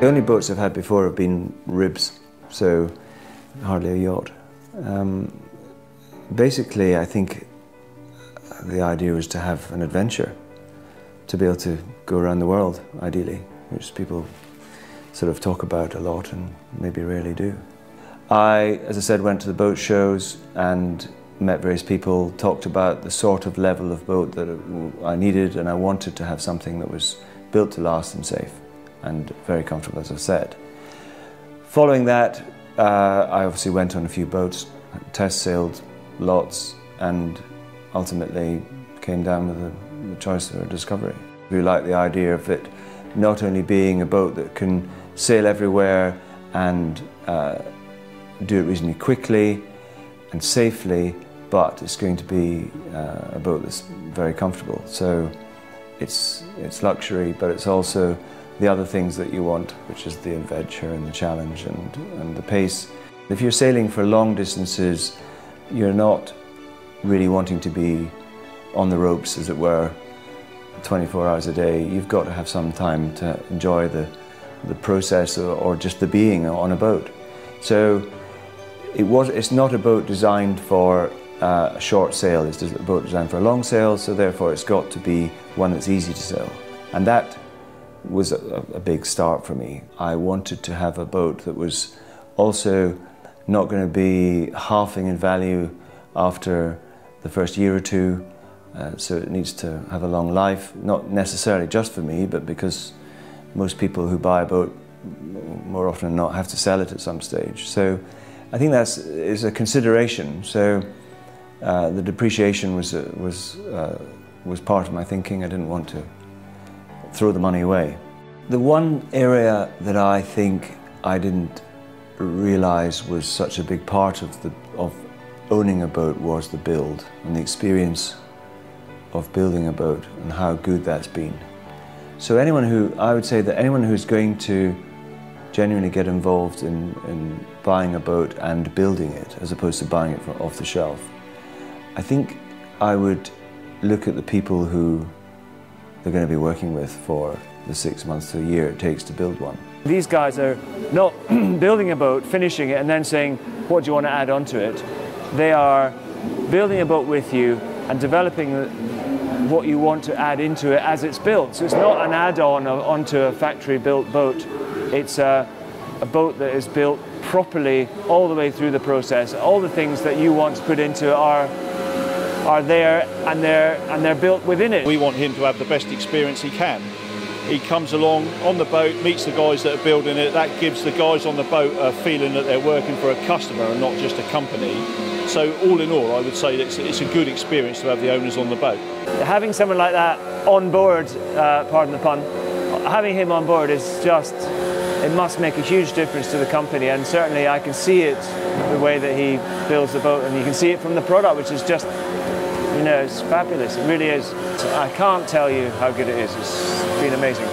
The only boats I've had before have been ribs, so hardly a yacht. Basically, I think the idea was to have an adventure, to be able to go around the world, ideally, which people sort of talk about a lot and maybe rarely do. I, as I said, went to the boat shows and met various people, talked about the sort of level of boat that I needed, and I wanted to have something that was built to last and safe and very comfortable, as I've said. Following that, I obviously went on a few boats, test sailed lots, and ultimately came down with the choice of a Discovery. We like the idea of it not only being a boat that can sail everywhere and do it reasonably quickly and safely, but it's going to be a boat that's very comfortable. So it's luxury, but it's also the other things that you want, which is the adventure and the challenge and the pace. If you're sailing for long distances, you're not really wanting to be on the ropes, as it were, 24 hours a day. You've got to have some time to enjoy the process or just the being on a boat. So it's not a boat designed for a short sail, it's just a boat designed for a long sail, so therefore it's got to be one that's easy to sail. And that was a big start for me. I wanted to have a boat that was also not going to be halving in value after the first year or two, so it needs to have a long life, not necessarily just for me, but because most people who buy a boat more often than not have to sell it at some stage. So I think that is a consideration. So the depreciation was part of my thinking. I didn't want to throw the money away. The one area that I think I didn't realize was such a big part of owning a boat was the build and the experience of building a boat and how good that's been. So I would say that anyone who's going to genuinely get involved in buying a boat and building it, as opposed to buying it off the shelf, I think I would look at the people who they're going to be working with for the 6 months to a year it takes to build one. These guys are not building a boat, finishing it, and then saying, what do you want to add onto it? They are building a boat with you and developing what you want to add into it as it's built. So it's not an add-on onto a factory-built boat. It's a boat that is built properly all the way through the process. All the things that you want to put into it are there, and they're built within it. We want him to have the best experience he can. He comes along on the boat, meets the guys that are building it. That gives the guys on the boat a feeling that they're working for a customer and not just a company. So all in all, I would say that it's a good experience to have the owners on the boat. Having someone like that on board, pardon the pun, having him on board is just, it must make a huge difference to the company, and certainly I can see it the way that he builds the boat, and you can see it from the product, which is just, you know, it's fabulous. It really is. I can't tell you how good it is. It's been amazing.